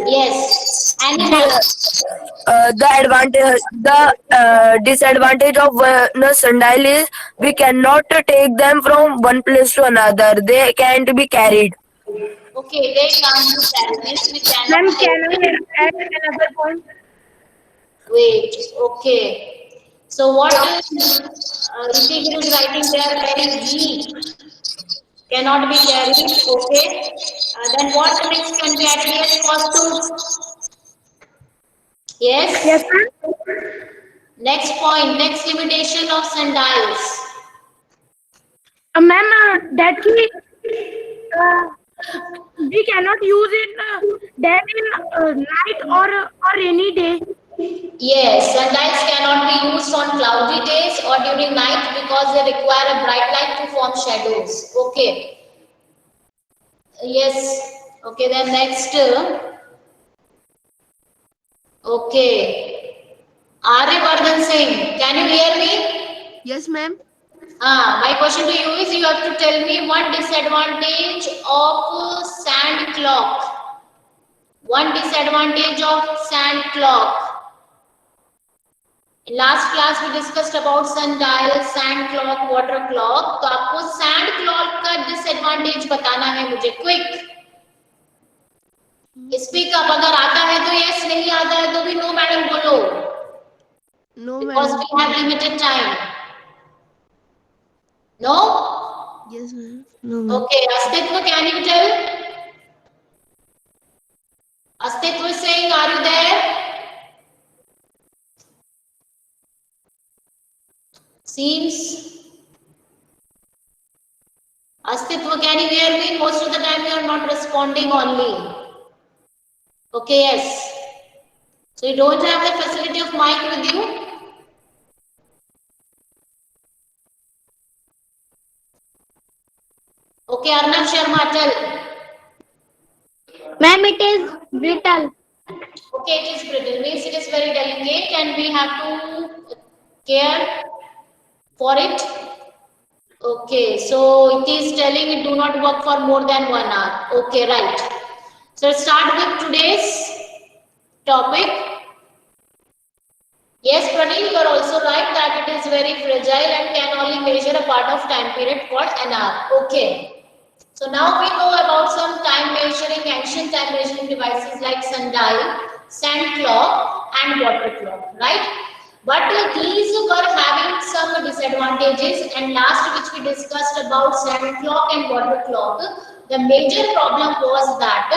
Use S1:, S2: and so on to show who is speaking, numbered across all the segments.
S1: Yes.
S2: The, disadvantage of a sundial is we cannot take them from one place to another. They can't be carried.
S1: Okay, they can't be carried. Means we cannot
S3: Ma'am,
S1: take
S3: can
S1: them.
S3: I add another point?
S1: Wait. Okay. So what Ritik is writing? They are very weak. Cannot be carried. Okay. Then what next can be added? Yes, costume.
S3: Yes,
S1: Yes.
S3: ma'am.
S1: Next point. Next limitation of sundials.
S3: Ma'am, that uh, we cannot use it then in night or rainy day.
S1: Yes, sundials cannot be used on cloudy days or during night because they require a bright light to form shadows. Okay. Yes. Okay, then next. Okay. Aryavardhan Singh, can you hear me?
S4: Yes, ma'am.
S1: My question to you is you have to tell me one disadvantage of sand clock. One disadvantage of sand clock. In last class we discussed about sundial, sand clock, water clock. तो आपको sand clock का disadvantage बताना है मुझे quick. Speak up. अगर आता है तो yes, नहीं आता है तो भी no मैडम बोलो.
S4: No,
S1: Because
S4: madam.
S1: we have limited time. No?
S4: Yes, ma'am. No, ma'am.
S1: Okay, Astitva, can you tell? Astitva is saying, are you there? Seems. Astitva, can you hear me? Most of the time you are not responding only. Okay, yes. So you don't have the facility of mic with you? Okay, Arnav Sharma, tell.
S3: Ma'am, it is brittle.
S1: Okay, it is brittle. Means it is very delicate and we have to care for it. Okay, so it is telling it do not work for more than 1 hour. Okay, right. So let's start with today's topic. Yes, Pranil, you are also right that it is very fragile and can only measure a part of time period called an hour. Okay. So now we know about some time measuring, ancient time measuring devices like sundial, sand clock and water clock, right? But these were having some disadvantages, and last which we discussed about sand clock and water clock, the major problem was that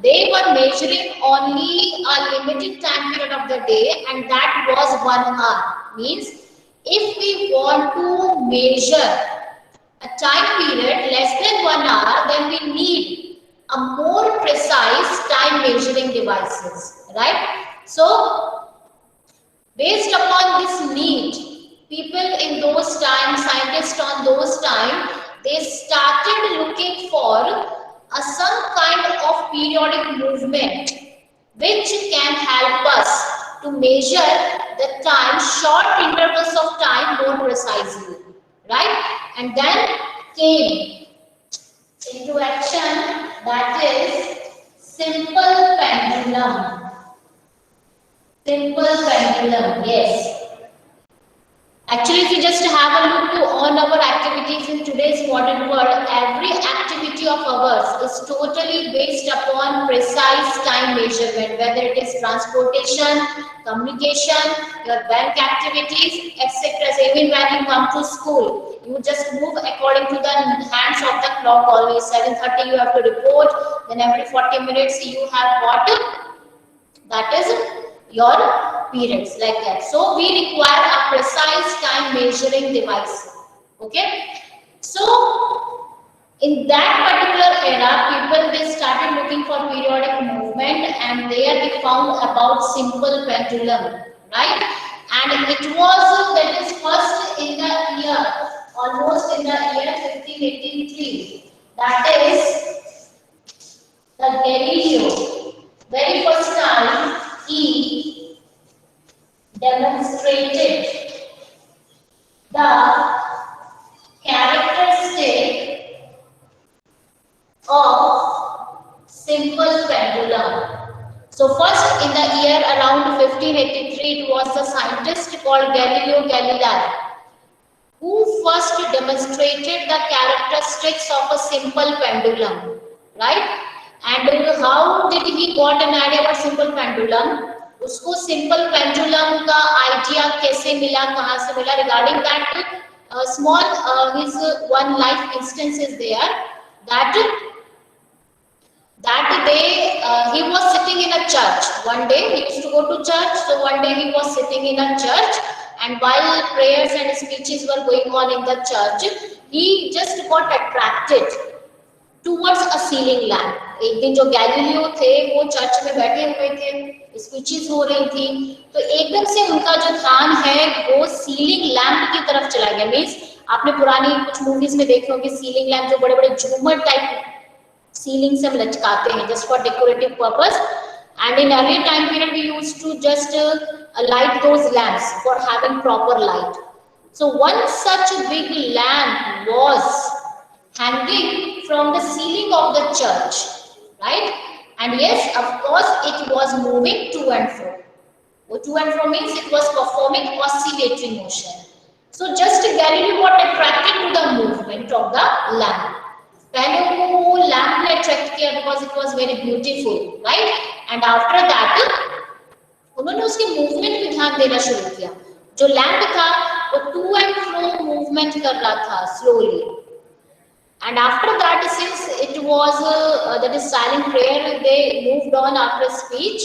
S1: they were measuring only a limited time period of the day, and that was 1 hour. Means if we want to measure a time period less than 1 hour, then we need a more precise time measuring devices, right? So based upon this need, people in those times, scientists on those time, they started looking for some kind of periodic movement which can help us to measure the time, short intervals of time more precisely, right? And then came into action that is simple pendulum. Simple pendulum, yes. Actually, if you just have a look to all our activities in today's modern world, every activity of ours is totally based upon precise time measurement, whether it is transportation, communication, your bank activities, etc. So even when you come to school, you just move according to the hands of the clock. Always 7:30 you have to report, then every 40 minutes you have what? That is your periods, like that. So we require a precise time measuring device. Okay. So in that particular era, people they started looking for periodic movement, and there they found about simple pendulum, right? And it was that is first in the year, almost in the year 1583. That is the Galileo. Very first time he demonstrated the characteristic of simple pendulum. So first in the year around 1583, it was the scientist called Galileo Galilei who first demonstrated the characteristics of a simple pendulum, right? And how did he got an idea about simple pendulum? उसको simple pendulum का idea कैसे मिला, कहाँ से मिला? Regarding that, his one life instance is there that he was sitting in a church one day. He used to go to church, so one day he was sitting in a church, and while prayers and speeches were going on in the church, he just got attracted towards a ceiling lamp. एक दिन जो Galileo थे वो church में बैठे हुए थे, speeches हो रही थी, तो एकदम से उनका जो ध्यान है वो सीलिंग लैंप की तरफ चला गया। मीन्स आपने पुरानी कुछ मूवीज में देखे होंगे सीलिंग लैंप जो बड़े बड़े झूमर टाइप सीलिंग से हम लटकाते हैं just for decorative purpose, and in earlier time period we used to just light those lamps for having proper light. So one such big lamp was hanging from the ceiling of the church, right? And yes, of course it was moving to and fro. To and fro means it was performing oscillatory motion. So just Galileo got attracted to the movement of the lamp. पहले वो lamp ने attract किया because it was very beautiful, right? And after that उन्होंने उसके movement पे ध्यान देना शुरू किया। जो लैम्प था वो टू एंड फ्रो मूवमेंट कर रहा था slowly, and after that since it was that is silent prayer, they moved on after speech,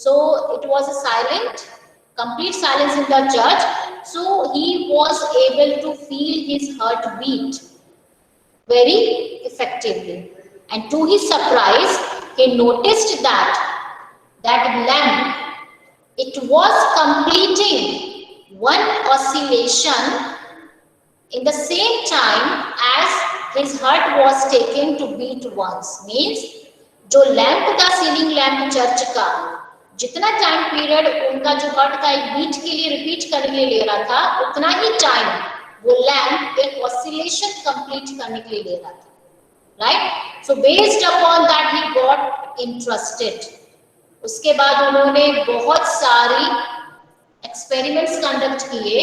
S1: so it was a silent complete silence in the church, so he was able to feel his heart beat very effectively, and to his surprise he noticed that lamp, it was completing one oscillation in the same time as his heart was taken to beat once. Means जो lamp था ceiling lamp church का, जितना time period उनका जो heart का एक beat के लिए रिपीट करने के लिए ले रहा था, उतना ही टाइम वो लैंप एक ऑसिलेशन कंप्लीट करने के लिए ले रहा था, right? So based upon that he got interested. उसके बाद उन्होंने बहुत सारी एक्सपेरिमेंट्स कंडक्ट किए,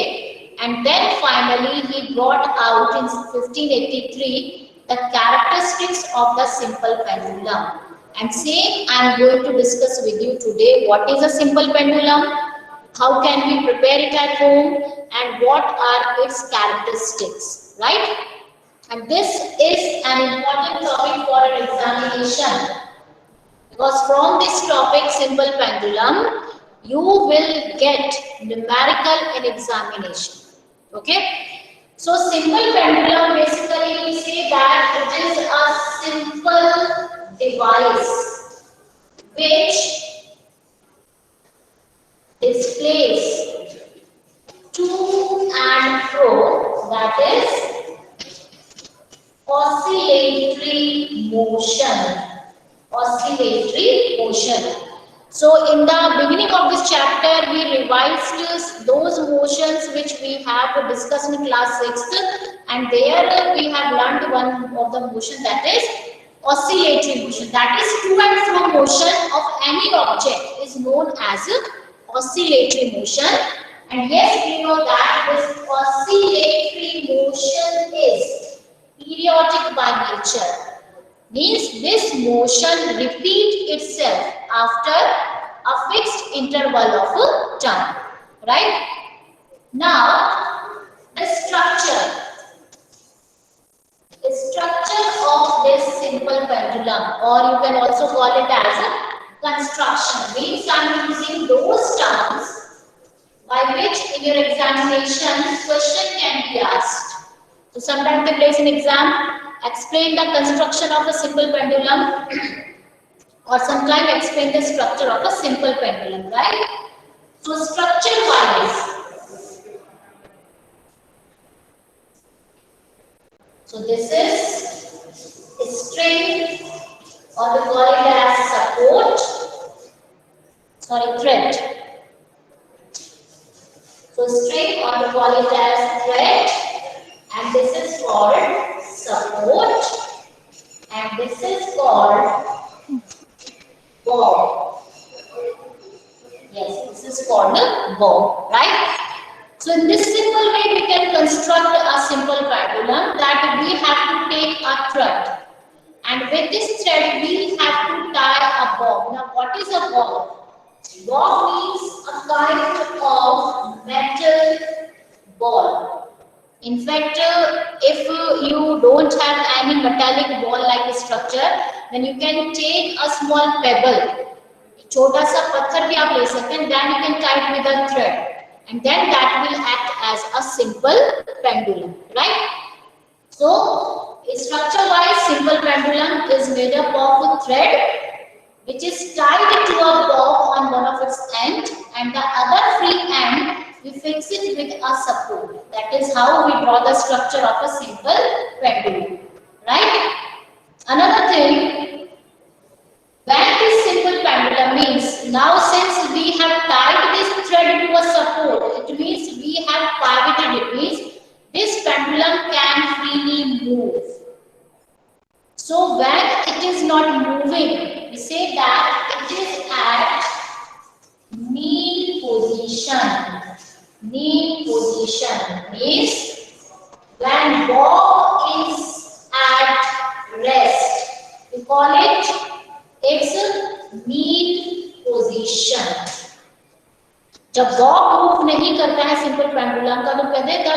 S1: and then finally he brought out in 1583 the characteristics of the simple pendulum, and same I am going to discuss with you today what is a simple pendulum, how can we prepare it at home, and what are its characteristics, right? And this is an important topic for an examination, because from this topic simple pendulum you will get numerical in examination. Okay, so simple pendulum basically we say that it is a simple device which displays to and fro, that is oscillatory motion. So in the beginning of this chapter we revised those motions which we have discussed in class 6th, and there we have learned one of the motion, that is oscillatory motion, that is to and fro motion of any object is known as oscillatory motion. And yes, we know that this oscillatory motion is periodic by nature, means this motion repeats itself after a fixed interval of time, right? Now the structure of this simple pendulum, or you can also call it as a construction, means I am using those terms by which in your examination question can be asked. So sometimes they place an exam, explain the construction of a simple pendulum, or sometimes explain the structure of a simple pendulum, right? So structure wise, so this is string, or we call it as support, thread. So string, or we call it as thread, and this is called support, and this is called ball. This is called a bob, right? So in this simple way, we can construct a simple pendulum that we have to take a thread. And with this thread, we have to tie a bob. Now, what is a bob? Bob means a kind of metal ball. In fact, if you don't have any metallic ball like structure, then you can take a small pebble. छोटा सा पत्थर भी आप ले सकते हैं, then you can tie it with a thread, and then that will act as a simple pendulum, right? So, structure-wise, simple pendulum is made up of a thread which is tied to a bob on one of its end, and the other free end we fix it with a support. That is how we draw the structure of a simple pendulum, right? Another thing, when this simple pendulum means, now since we have tied this thread to a support, it means we have pivoted it, means this pendulum can freely move. So when it is not moving, we say that it is at mean position. Mean position means when bob is at rest, we call it its mean position. जब bob move नहीं करता है simple pendulum का, तो कहते हैं the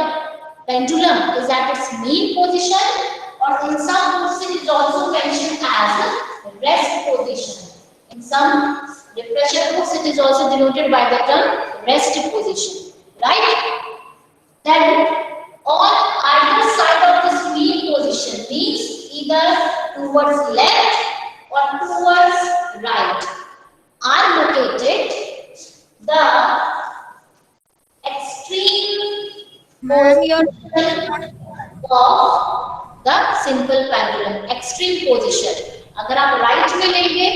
S1: pendulum is at its mean position, और in some books it is also mentioned as rest position. In some refresher books it is also denoted by the term rest position, right? Then on either side of this mean position means either towards left or towards right are located the extreme position of the simple pendulum. Extreme position, अगर आप right में लेंगे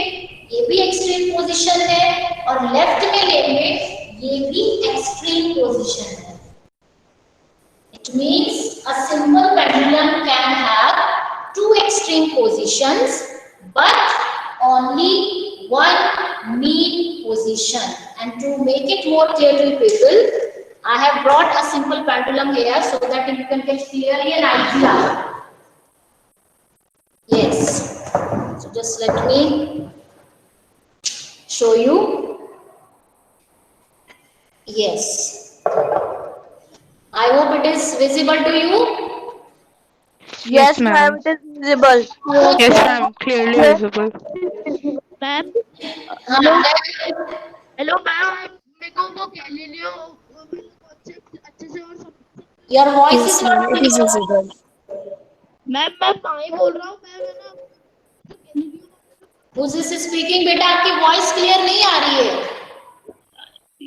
S1: ये भी extreme position है, और left में लेंगे ये भी एक्सट्रीम पोजीशन है. It means a simple pendulum can have two extreme positions but only one mean position. And to make it more clear to people, I have brought a simple pendulum here so that you can get clearly an idea. Yes, so just let me show you. Yes, I hope it is visible to you.
S2: Yes, ma'am. It is visible.
S5: Yes, ma'am. Clearly visible.
S3: Ma'am
S1: हाँ,
S3: hello ma'am, मेरे को वो Galileo अच्छे से और सब.
S1: your voice is not
S2: visible.
S3: Ma'am मैं पाई बोल रहा हूँ मैम, है ना गैलीलियो.
S1: Who's this speaking? बेटा आपकी वॉइस क्लियर नहीं आ रही है.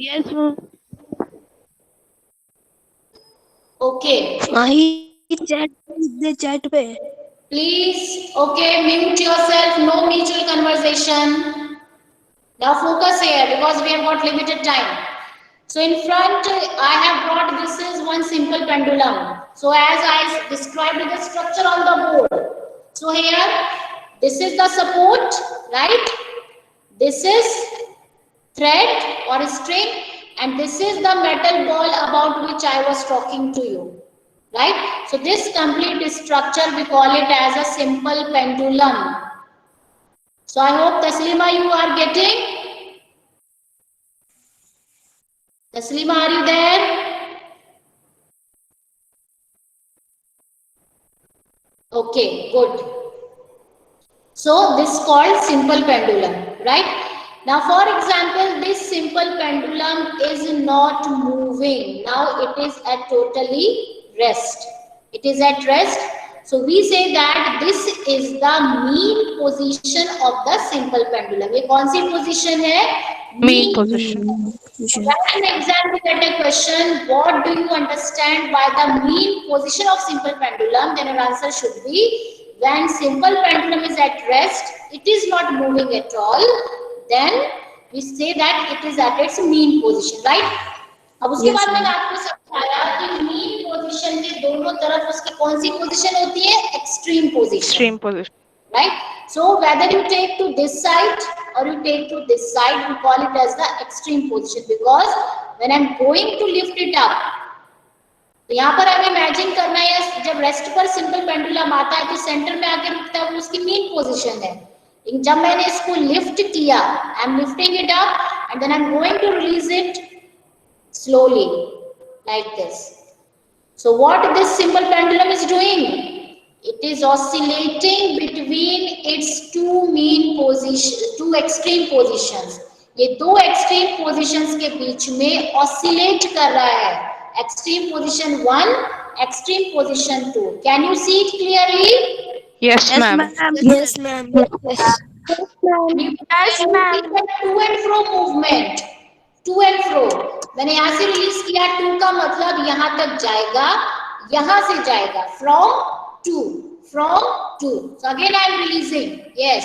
S3: Yes ma'am.
S1: ओके,
S4: चैट पे
S1: please, okay, mute yourself, no mutual conversation. Now focus here because we have got limited time. So in front I have brought, this is one simple pendulum. So as I described the structure on the board, so here this is the support, right? This is thread or string, and this is the metal ball about which I was talking to you, right? So this complete structure we call it as a simple pendulum. So I hope Taslima you are getting. Taslima, are you there? Okay, good. So this is called simple pendulum, right? Now for example, this simple pendulum is not moving. Now it is at totally rest. It is at rest. So we say that this is the mean position of the simple pendulum. ये कौन सी position है?
S5: Mean position.
S1: When an exam will get a question, what do you understand by the mean position of simple pendulum? Then your answer should be, when simple pendulum is at rest, it is not moving at all. Then we say that it is at its mean position, right? अब उसके बाद मैंने आपको समझाया कि mean position के दोनों तरफ उसकी कौन सी पोजीशन होती है? Extreme position.
S5: Extreme position.
S1: Right? So whether you take to this side or you take to this side, we call it as the extreme position, because when I'm going to lift it up, तो यहाँ पर हमें imagine करना है जब rest पर simple pendulum आता है तो सेंटर में आके रुकता है, वो उसकी मीन पोजीशन है। लेकिन जब मैंने इसको लिफ्ट किया, I am lifting it up and then I am going to release it slowly like this. So what this simple pendulum is doing? It is oscillating between its two mean positions, two extreme positions. ये दो extreme positions के बीच में oscillate कर रहा है. Extreme position 1, extreme position 2. Can you see it clearly?
S5: Yes, ma'am.
S4: Yes, ma'am.
S1: Yes, ma'am. To and fro movement. To and fro. मैंने यहाँ से रिलीज किया, टू का मतलब यहाँ तक जाएगा, यहाँ से जाएगा, from to. So again I am releasing. Yes.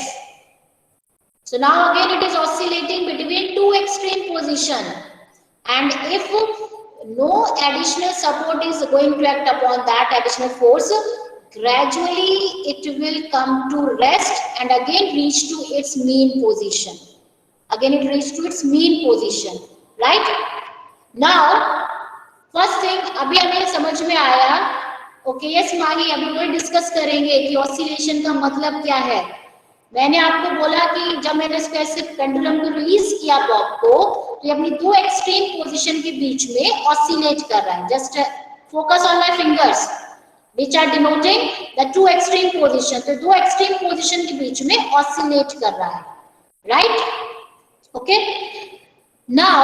S1: So now again it is oscillating between two extreme position, and if no additional support is going to act upon that additional force, gradually it will come to rest and again reach to its mean position. Again it reaches to its mean position. Right? Now, first thing अभी हमें समझ में आया। Okay, yes माही, अभी वही discuss करेंगे कि oscillation का मतलब क्या है। मैंने आपको बोला कि जब मैंने इसको ऐसे पेंडुलम को रिलीज किया बॉब को, तो ये अपनी दो एक्सट्रीम पोजीशन के बीच में ऑसिलेट कर रहा है। Just focus on my fingers which are denoting the two extreme position. तो दो एक्सट्रीम पोजीशन के बीच में ऑसिलेट कर रहा है, right? Okay, now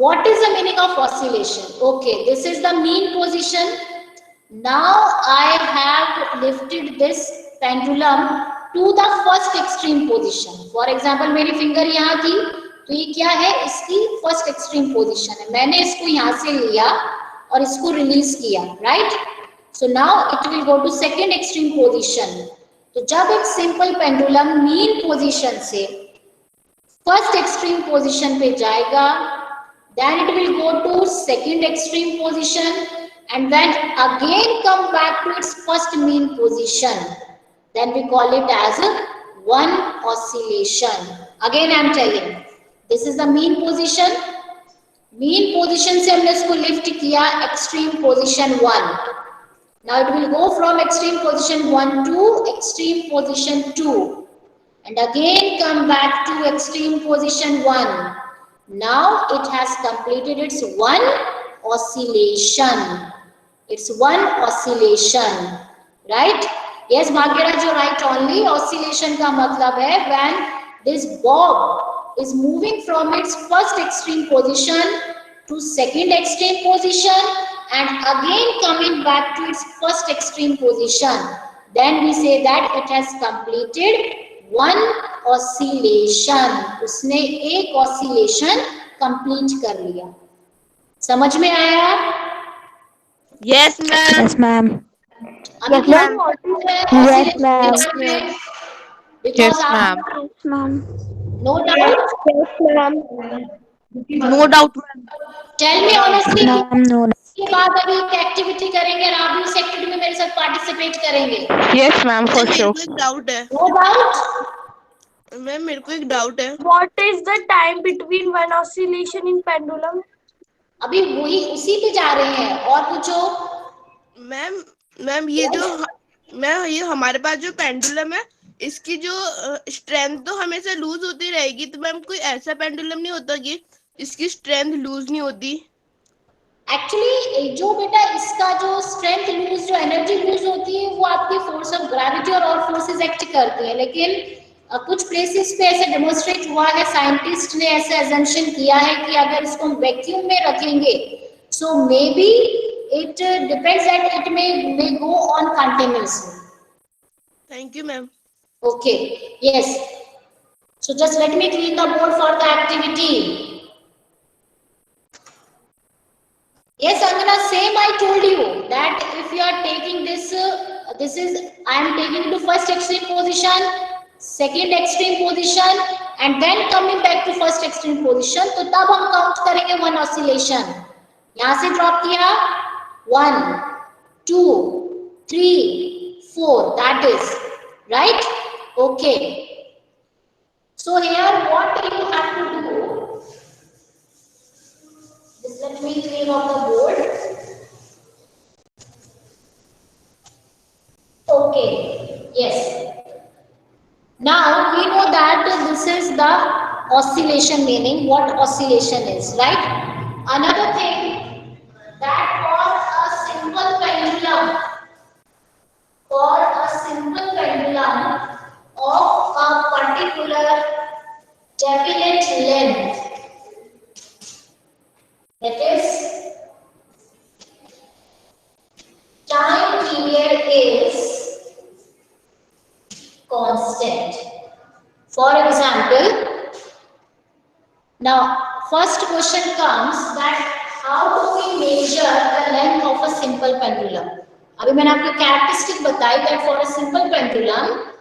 S1: what is the meaning of oscillation? Okay, this is the mean position. Now I have lifted this pendulum to the first extreme position. For example, मेरी finger यहाँ थी, तो ये क्या है, इसकी फर्स्ट एक्सट्रीम पोजीशन है। मैंने इसको यहाँ से लिया और इसको रिलीज किया, right? So now it will go to second extreme position. तो जब एक सिंपल पेंडुलम मीन पोजीशन से फर्स्ट एक्सट्रीम पोजीशन पे जाएगा, then it will go to second extreme position and then again come back to its first mean position, then we call it as one oscillation. Again I am telling, this is the mean position से हमने इसको lift किया extreme position 1. Now it will go from extreme position 1 to extreme position 2 and again come back to extreme position 1. Now it has completed its one oscillation. It's one oscillation, right? Yes, Bhagiraj, you're right only. Oscillation का मतलब है when this bob is moving from its first extreme position to second extreme position and again coming back to its first extreme position. Then we say that it has completed one oscillation. उसने एक oscillation complete कर लिया। समझ में आया?
S4: Yes, ma'am.
S2: Yes, ma'am.
S1: अभी क्या important है oscillation में? Because
S5: Yes, ma'am.
S2: Ma'am.
S1: No doubt.
S4: No doubt, ma'am.
S1: Tell me honestly,
S2: Ma'am, no.
S1: इसके बाद अभी एक एक्टिविटी करेंगे और आप भी उस एक्टिविटी में मेरे साथ पार्टिसिपेट करेंगे।
S5: Yes, ma'am, for
S4: मेरे
S5: sure.
S4: को एक डाउट है
S1: No doubt.
S4: मैम, मेरे को एक डाउट है।
S3: What is the time between one oscillation in pendulum?
S1: अभी वही उसी पे जा रहे हैं, और पूछो।
S4: मैम ये जो मैम ये हमारे पास जो पेंडुलम है, इसकी जो स्ट्रेंथ तो हमेशा लूज होती रहेगी, तो मैम कोई ऐसा पेंडुलम नहीं होता कि इसकी स्ट्रेंथ लूज नहीं होती?
S1: एक्चुअली जो बेटा इसका जो स्ट्रेंथ लूज, जो एनर्जी लूज होती है, वो आपकी फोर्स ऑफ ग्रेविटी और फोर्सेस एक्ट करती है। लेकिन कुछ प्लेसेस पे ऐसे डेमोन्स्ट्रेट हुआ है, साइंटिस्ट ने ऐसे अजम्पशन किया है कि अगर इसको हम वैक्यूम में रखेंगे, so may be it depends that it may go on continuously.
S4: Thank you ma'am.
S1: Okay, yes, so just let me clean the board for the activity. Yes, Angana, same I told you that if you are taking this, I am taking to first extreme position, second extreme position and then coming back to first extreme position, तो तब हम count करेंगे one oscillation। यहाँ से drop किया 1, 2, 3, 4, that is right। Okay. So here what you have to do, just let me clean off the board. Okay, yes. Now we know that this is the oscillation, meaning what oscillation is, right? Another thing, that for a simple pendulum of a particular definite length, that is, time period is constant. For example, now first question comes that how do we measure the length of a simple pendulum? अभी मैंने आपको characteristic बताई that for a simple pendulum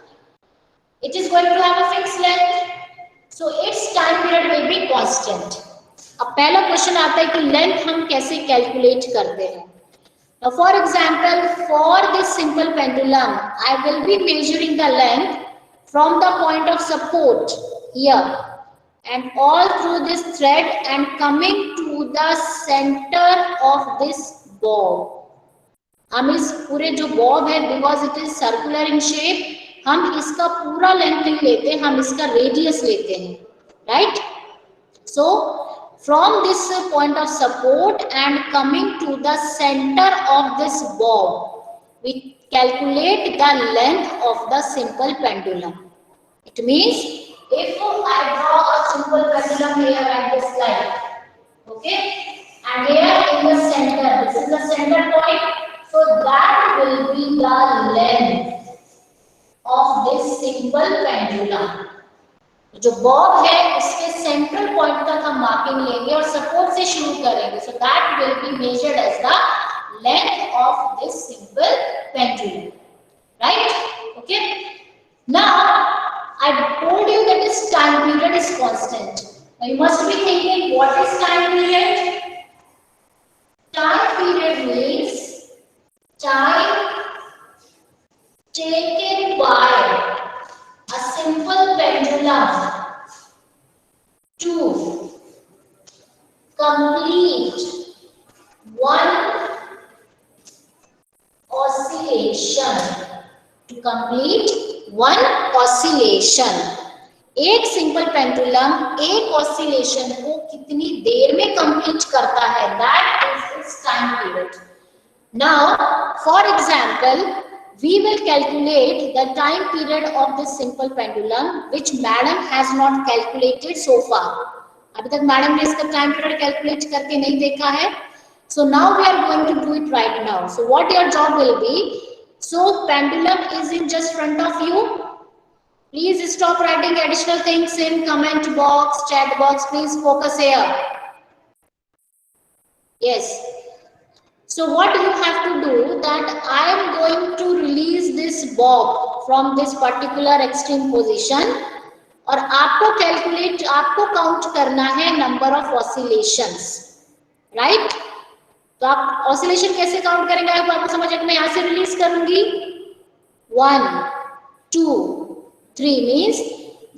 S1: it is going to have a fixed length, so its time period will be constant. अब पहला question आता है कि length हम कैसे कैलकुलेट करते हैं. Now for example, for this simple pendulum I will be measuring the length from the point of support here and all through this thread and coming to the center of this bob. हम इस पूरे जो Bob है, because it is circular in shape, हम इसका पूरा length नहीं लेते, हम इसका रेडियस लेते हैं, right? So from this point of support and coming to the centre of this bob we calculate the length of the simple pendulum. It means if I draw a simple pendulum here at this line, okay, and here in the center, this is the center point, so that will be the length of this simple pendulum. जो Bob है उसके central point तक हम marking लेंगे और support से शुरू करेंगे, so that will be measured as the length of this simple pendulum, right? Okay, now I told you that this time period is constant. Now you must be thinking, what is time period? Time period means time taken by a simple pendulum to complete one oscillation. To complete one oscillation. एक simple pendulum एक oscillation को कितनी देर में complete करता है, that is it's time period. Now for example we will calculate the time period of this simple pendulum which madam has not calculated so far. अभी तक madam ने इसका टाइम पीरियड कैलकुलेट करके नहीं देखा है. So now we are going to do it right now. So what your job will be, so pendulum is in just front of you. Please stop writing additional things in comment box, chat box. Please focus here. Yes. So what you have to do, that I am going to release this bob from this particular extreme position और आपको calculate, आपको count करना है number of oscillations, right? तो आप oscillation कैसे count करेंगे आपको समझ आएगा. मैं यहाँ से रिलीज करूंगी 1 2 3 मीन्स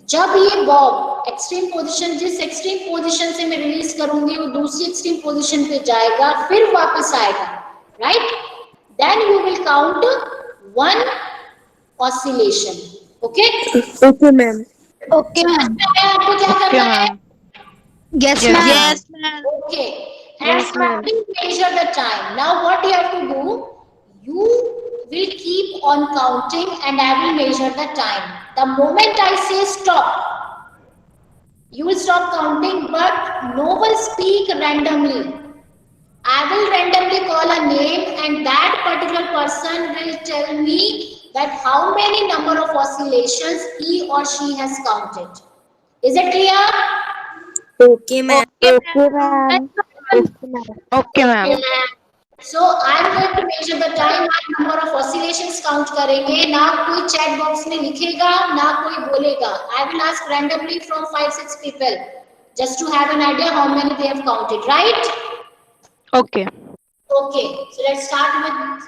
S1: जब ये बॉब एक्सट्रीम पोजीशन, जिस एक्सट्रीम पोजीशन से मैं रिलीज करूंगी वो दूसरी एक्सट्रीम पोजीशन पे जाएगा, फिर वापस आएगा, right? Then you will count 1 oscillation. Okay
S2: Okay, ma'am.
S3: Okay, ma'am.
S1: आपको क्या
S5: Okay,
S1: करना है?
S5: ma'am.
S3: Yes,
S5: Yes,
S3: ma'am.
S5: ma'am.
S3: Yes, ma'am.
S1: Okay. And
S2: Yes, ma'am.
S1: please measure the time. Now what you have to do, you will keep on counting and I will measure the time. The moment I say stop, you will stop counting, but no one speak randomly. I will randomly call a name and that particular person will tell me that how many number of oscillations he or she has counted. Is it clear?
S2: Okay, ma'am. Okay, ma'am.
S5: Okay, ma'am.
S1: So I am going to measure the time. आप number of oscillations count करेंगे. ना कोई chat box में लिखेगा, ना कोई बोलेगा. I will ask randomly from 5-6 people just to have an idea how many they have counted. Right?
S5: Okay.
S1: Okay. So let's start with.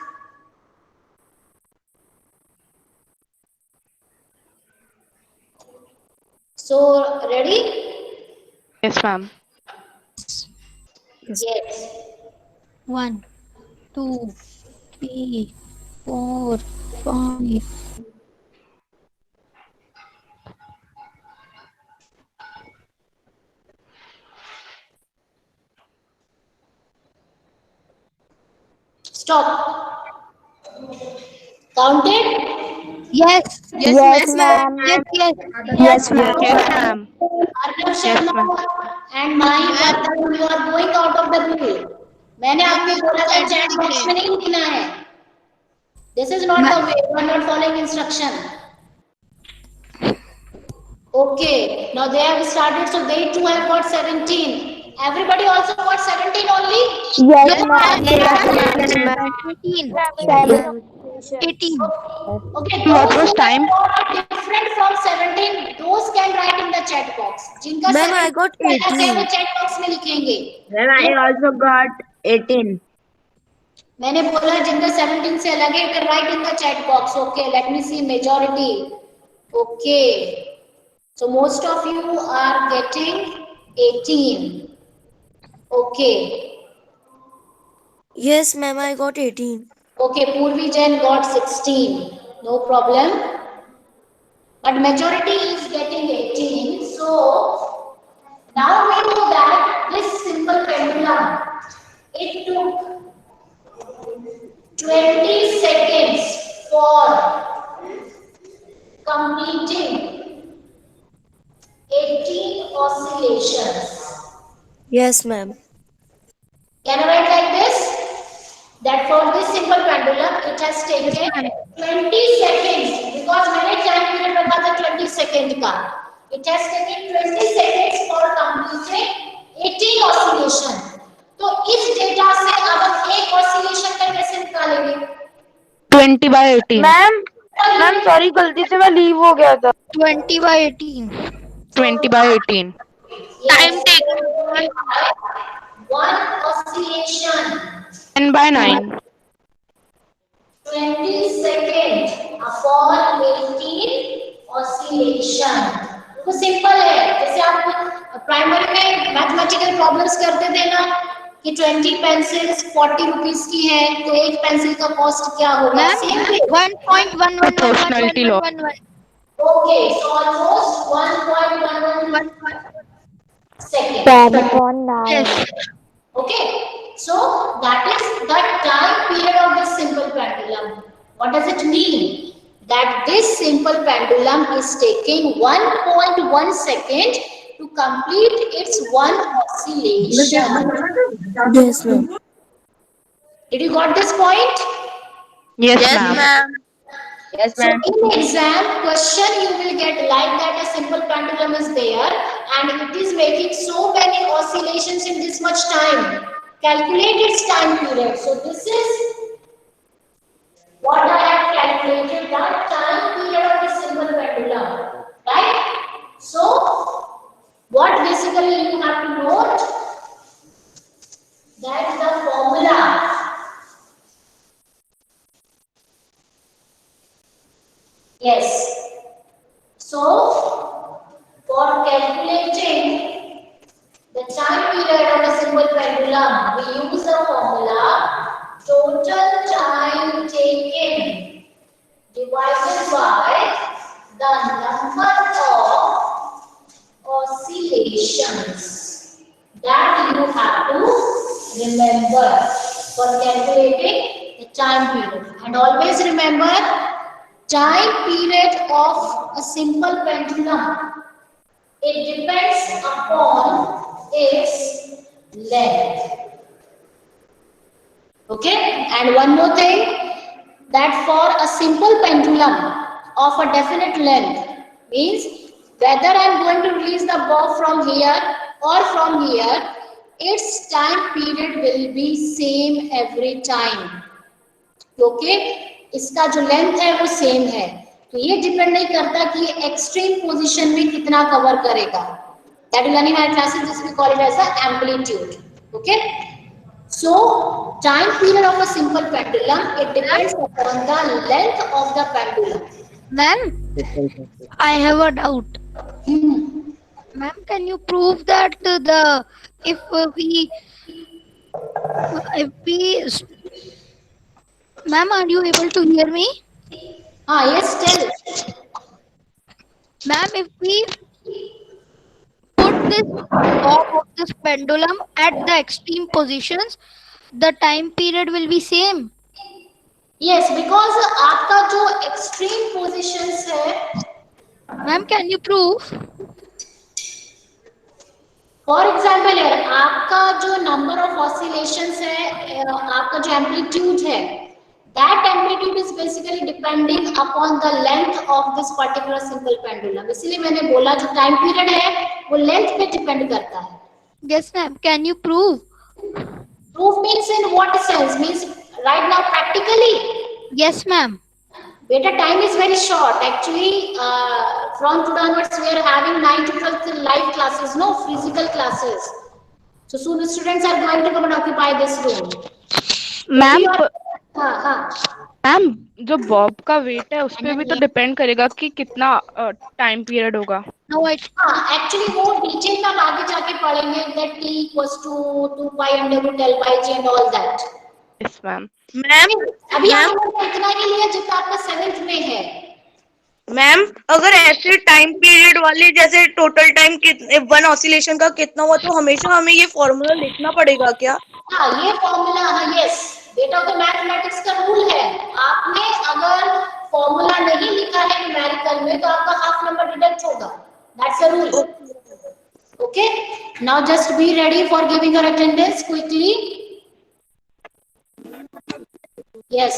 S1: So, ready?
S5: Yes, ma'am.
S1: Yes.
S6: 1, 2, 3, 4, 5.
S1: Stop. Counted?
S6: Yes.
S4: Yes, ma'am.
S6: Yes. Yes.
S2: Yes, ma'am.
S5: Yes, ma'am.
S1: Arnav
S5: Yes,
S1: Sharma
S5: ma'am.
S1: and Mahi Pratap, you are going out of the rule. मैंने आपको बोला था chat box में नहीं लिखना है. This is not the way. You are not following instruction. Okay. Now they have started, so they too have got 17. Everybody also got 17 only.
S2: Yes, ma'am.
S6: Yes, ma'am. 18. 18.
S1: Okay.
S5: What
S1: Those
S5: was
S1: who
S5: time?
S1: have got different from 17, those can write in the chat box. जिनका
S2: Ma'am, I
S1: 17
S2: got
S1: अलग है,
S2: 18.
S1: वो chat box में लिखेंगे.
S2: Ma'am, I also got 18.
S1: मैंने बोला जिनका 17 से अलग है, you can write in the chat box. Okay, let me see majority. Okay. So most of you are getting 18. Okay.
S2: Yes, ma'am, I got 18.
S1: Okay, Purvi Jain got 16. No problem. But majority is getting 18. So now we know that this simple pendulum, it took 20 seconds for completing 18 oscillations.
S2: Yes, ma'am.
S1: Can I write like this? That for this simple pendulum, it has taken 20 seconds because मैंने time period रखा था 20 second का. It has taken 20 seconds for completing 18 oscillation. तो इस data से अब हम एक oscillation का कैसे निकालेंगे?
S5: 20/18.
S2: मैम सॉरी गलती से मैं लीव हो गया था.
S6: 20/18.
S5: 20/18.
S1: Time taken. One oscillation.
S5: 10/9.
S1: 20 seconds upon 18 oscillation. तो सिंपल है. जैसे आप प्राइमरी में मैथमेटिकल प्रॉब्लम्स करते थे ना कि 20 पेंसिल्स 40 रुपीस की है, तो एक पेंसिल का कॉस्ट क्या होगा?
S6: Ma'am, 1.1111.
S5: Proportionality law.
S1: Okay, so almost 1.11 second.
S6: Yes.
S1: Okay, so that is the time period of this simple pendulum. What does it mean? That this simple pendulum is taking 1.1 second to complete its one oscillation.
S2: Yes, ma'am.
S1: Did you got this point?
S5: Yes, ma'am.
S2: Yes,
S1: So in exam question you will get like that a simple pendulum is there and it is making so many oscillations in this much time. Calculate its time period. So this is what I have calculated, that time period of the simple pendulum. Right? So what basically you have to note, that the formula. Yes. So, for calculating the time period of a simple pendulum, we use the formula total time taken divided by the number of oscillations that you have to remember for calculating the time period. And always remember, time period of a simple pendulum, it depends upon its length. Okay, and one more thing, that for a simple pendulum of a definite length means whether I am going to release the bob from here or from here, its time period will be same every time. Okay, इसका जो length है वो same है, तो ये depend नहीं करता कि ये एक्सट्रीम पोजीशन में कितना कवर करेगा. That will learning in classes, this we call it as a amplitude. Okay, so time period of a simple pendulum, it depends upon the length of the pendulum.
S6: Ma'am, I have a doubt. Ma'am, can you prove that if we ma'am, are you able to hear me?
S1: Yes, tell.
S6: Ma'am, if we put this bob of this pendulum at the extreme positions, the time period will be same.
S1: Yes, because आपका जो extreme positions है,
S6: Ma'am, can you prove?
S1: For example यार आपका जो number of oscillations है, आपका जो amplitude है, that amplitude is basically depending upon the length of this particular simple pendulum. इसीलिए मैंने बोला जो टाइम पीरियड है वो लेंथ पे डिपेंड करता है।
S6: Yes, ma'am. Can you prove?
S1: Proof means in what sense? Means right now practically?
S6: Yes, ma'am.
S1: Beta, time is very short. Actually, from today onwards, we are having 9 to 12 live classes, no physical classes. So soon students are going to come and occupy this room.
S5: Ma'am
S1: हाँ।
S5: Ma'am जो Bob का wait है उस पे भी तो depend करेगा कि कितना टाइम पीरियड होगा।
S6: No,
S1: हाँ, एक्चुअली वो डिटेल में हम आगे जाके पढ़ेंगे that t equals to 2 pi under root L by G and all that.
S5: Yes ma'am.
S4: Ma'am
S1: अभी आपने इतना ही लिया जितना आपका 7th में है।
S4: मैम अगर ऐसे टाइम पीरियड वाले जैसे टोटल टाइम वन ऑसिलेशन का कितना हुआ तो हमेशा हमें ये फॉर्मूला लिखना पड़ेगा क्या?
S1: हाँ, ये फॉर्मूला, हाँ यस, बेटा तो मैथमेटिक्स का रूल है। आपने अगर फॉर्मूला नहीं लिखा है न्यूमेरिकल में तो आपका हाफ नंबर डिडक्ट होगा। That's a rule. Okay, now just be ready for giving your attendance quickly. Yes.